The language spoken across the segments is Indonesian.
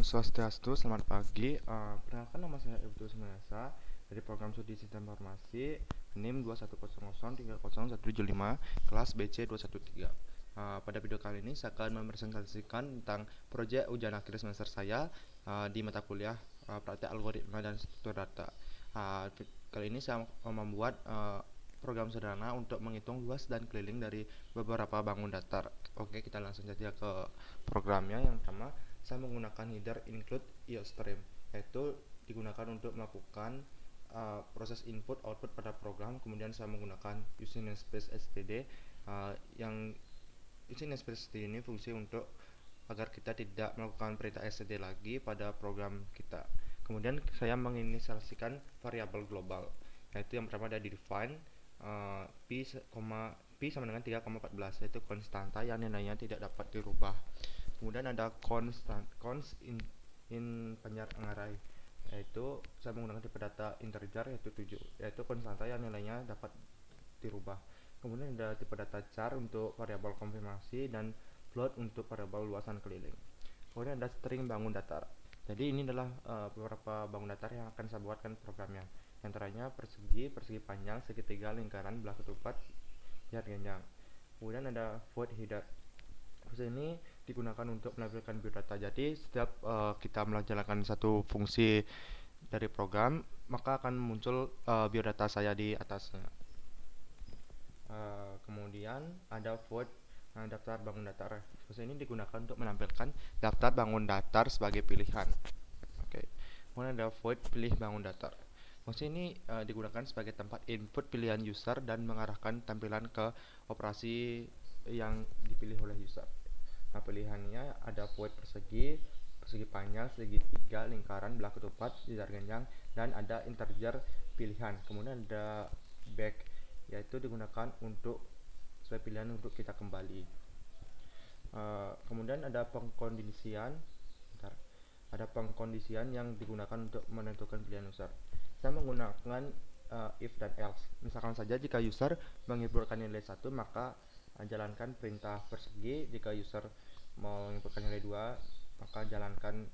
Om Swastiastu, selamat pagi. Perkenalkan nama saya Ibtu Sumayasa dari program Studi Sistem Informasi NIM 210030175 kelas BC 213. Pada video kali ini saya akan mempresentasikan tentang proyek ujian akhir semester saya di mata kuliah praktek algoritma dan struktur data. Kali ini saya membuat program sederhana untuk menghitung luas dan keliling dari beberapa bangun datar. Oke, kita langsung saja ke programnya. Yang pertama, saya menggunakan header include iostream, yaitu digunakan untuk melakukan proses input output pada program. Kemudian saya menggunakan using namespace std, yang using namespace std ini fungsi untuk agar kita tidak melakukan perintah std lagi pada program kita. Kemudian saya menginisialisasikan variabel global, yaitu yang pertama ada di define p, p sama dengan 3,14, yaitu konstanta yang nilainya tidak dapat dirubah. Kemudian ada const in penyer array, yaitu saya menggunakan tipe data integer yaitu 7, yaitu konstanta yang nilainya dapat dirubah. Kemudian ada tipe data char untuk variabel konfirmasi dan float untuk variabel luasan keliling. Kemudian ada string bangun datar. Jadi ini adalah beberapa bangun datar yang akan saya buatkan programnya. Yang antaranya persegi, persegi panjang, segitiga, lingkaran, belah ketupat, genjang. Kemudian ada void header. Fungsi ini digunakan untuk menampilkan biodata. Jadi setiap kita menjalankan satu fungsi dari program, maka akan muncul biodata saya di atasnya. Kemudian ada void daftar bangun datar. Fungsi ini digunakan untuk menampilkan daftar bangun datar sebagai pilihan. Oke. Kemudian ada void pilih bangun datar. Fungsi ini digunakan sebagai tempat input pilihan user dan mengarahkan tampilan ke operasi yang dipilih oleh user. Nah, pilihannya ada void persegi, persegi panjang, segitiga, lingkaran, belah ketupat, jajar genjang, dan ada integer pilihan. Kemudian ada back, yaitu digunakan untuk sebagai pilihan untuk kita kembali. Kemudian ada pengkondisian, ada pengkondisian yang digunakan untuk menentukan pilihan user. Saya menggunakan if dan else. Misalkan saja jika user menginputkan nilai 1, maka jalankan perintah persegi. Jika user mau menginputkan nilai 2, maka jalankan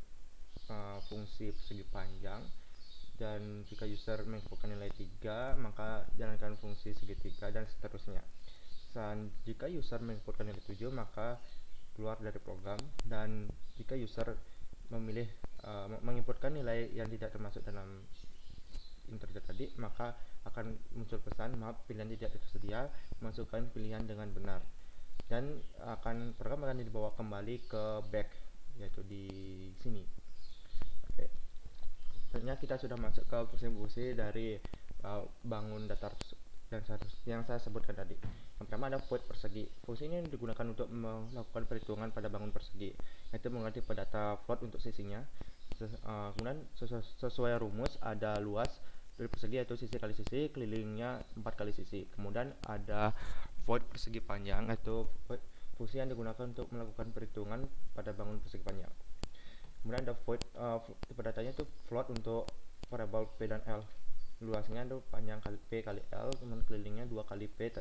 fungsi persegi panjang. Dan jika user menginputkan nilai 3, maka jalankan fungsi segitiga, dan seterusnya. Dan jika user menginputkan nilai 7, maka keluar dari program. Dan jika user memilih menginputkan nilai yang tidak termasuk dalam integer tadi, maka akan muncul pesan maaf pilihan tidak tersedia, masukkan pilihan dengan benar, dan program akan dibawa kembali ke back, yaitu di sini. Oke. Selanjutnya kita sudah masuk ke fungsi-fungsi dari bangun datar yang saya sebutkan tadi. Yang pertama ada void persegi. Fungsi ini digunakan untuk melakukan perhitungan pada bangun persegi, yaitu mengganti pada data float untuk sisinya. Kemudian sesuai rumus ada luas dari persegi, yaitu sisi kali sisi, kelilingnya 4 kali sisi. Kemudian ada void persegi panjang, yaitu fungsi yang digunakan untuk melakukan perhitungan pada bangun persegi panjang. Kemudian ada void, tipe datanya itu float untuk variabel p dan l. Luasnya itu panjang kali p kali l, kemudian kelilingnya 2 kali p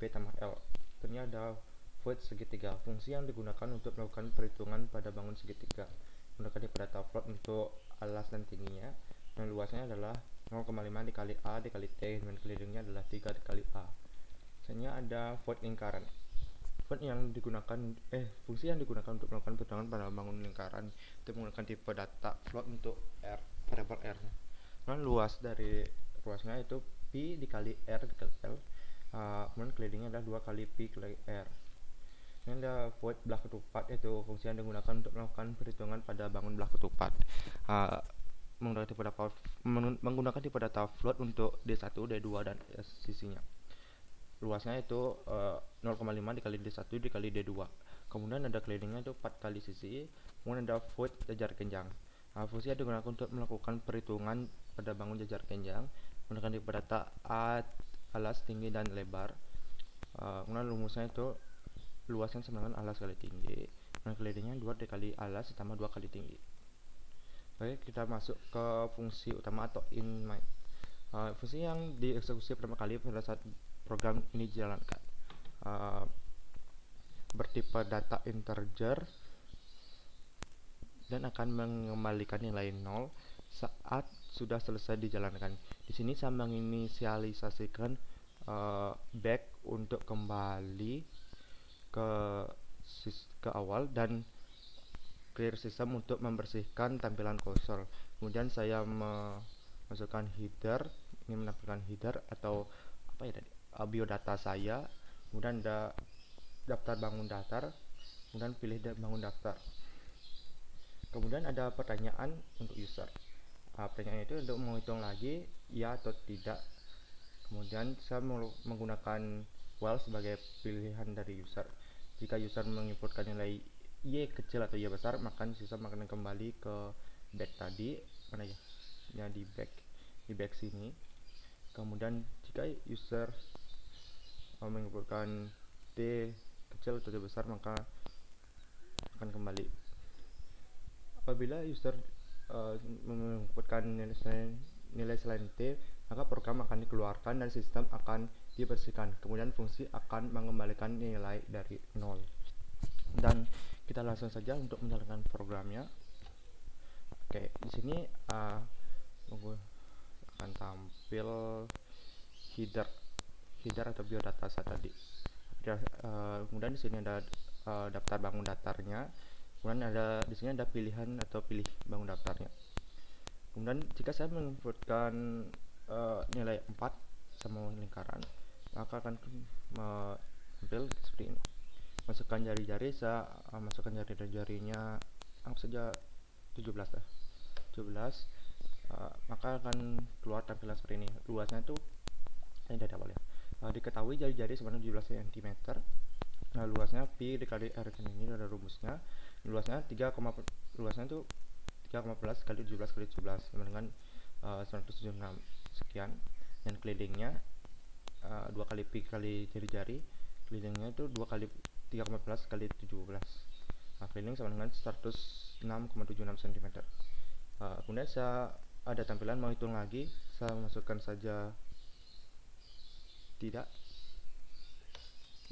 tambah l. Ternyata ada void segitiga. Fungsi yang digunakan untuk melakukan perhitungan pada bangun segitiga. Menggunakan tipe data float untuk alas dan tingginya. Dan luasnya adalah 0,5 dikali a dikali t, dan kelilingnya adalah 3 dikali a. Selanjutnya ada void lingkaran. Fungsi yang digunakan untuk melakukan perhitungan pada bangun lingkaran itu menggunakan tipe data float untuk r, variabel r. Nah, luasnya itu pi dikali r dikali l, kemudian kelilingnya adalah 2 kali pi kali r. Ini ada void belah ketupat, yaitu fungsi yang digunakan untuk melakukan perhitungan pada bangun belah ketupat. Menggunakan tipe data float untuk D1, D2, dan sisinya. Luasnya itu 0,5 dikali D1 dikali D2. Kemudian ada kelilingnya itu 4 kali sisi. Kemudian ada void jajar genjang. Fungsi yang digunakan untuk melakukan perhitungan pada bangun jajar genjang menggunakan tipe data alas, tinggi, dan lebar. Kemudian rumusnya itu luasnya sama dengan alas kali tinggi, dan kelilingnya 2 dikali alas ditambah 2 kali tinggi. Oke, kita masuk ke fungsi utama atau in main. Fungsi yang dieksekusi pertama kali pada saat program ini dijalankan bertipe data integer, dan akan mengembalikan nilai 0 saat sudah selesai dijalankan. Di sini saya menginisialisasikan back untuk kembali ke ke awal, dan clear system untuk membersihkan tampilan cursor. Kemudian saya memasukkan header, ini menampilkan header atau apa ya tadi, biodata saya. Kemudian ada daftar bangun daftar, kemudian pilih bangun daftar. Kemudian ada pertanyaan untuk user. Pertanyaan itu untuk menghitung lagi ya atau tidak. Kemudian saya menggunakan while sebagai pilihan dari user. Jika user menginputkan nilai y kecil atau y besar, maka sistem akan kembali ke back tadi, mana ya? Ya di back sini. Kemudian jika user menginputkan t kecil atau t besar, maka akan kembali. Apabila user menginputkan nilai selain t, maka program akan dikeluarkan dan sistem akan dibersihkan. Kemudian fungsi akan mengembalikan nilai dari 0. Dan kita langsung saja untuk menjalankan programnya. Oke, di sini akan tampil header atau biodata saya tadi. Kemudian di sini ada daftar bangun daftarnya. Kemudian ada di sini ada pilihan atau pilih bangun daftarnya. Kemudian jika saya menginputkan nilai 4 sama lingkaran, maka akan tampil seperti ini. Masukkan jari-jari, saya masukkan jari-jarinya anggap saja 17 dah. 17, maka akan keluar tampilan seperti ini. Luasnya itu ini dari awal ya. Diketahui jari-jari sebenarnya 17 cm. Nah, luasnya pi dikali r, ini ada rumusnya. Luasnya itu 3,14 kali 17 kali 17 sama dengan 176 sekian. Dan kelilingnya 2 kali pi kali jari-jari, kelilingnya itu 2 kali 3,14 kali 17. Nah, keliling sama dengan 106,76 cm. Kemudian saya ada tampilan mau hitung lagi, saya masukkan saja tidak,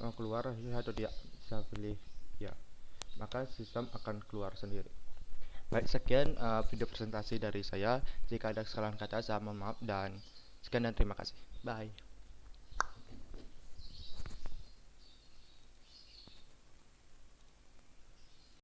mau keluar ya atau tidak, saya pilih ya, maka sistem akan keluar sendiri. Baik, sekian video presentasi dari saya. Jika ada kesalahan kata, saya mohon maaf, dan sekian dan terima kasih. Bye.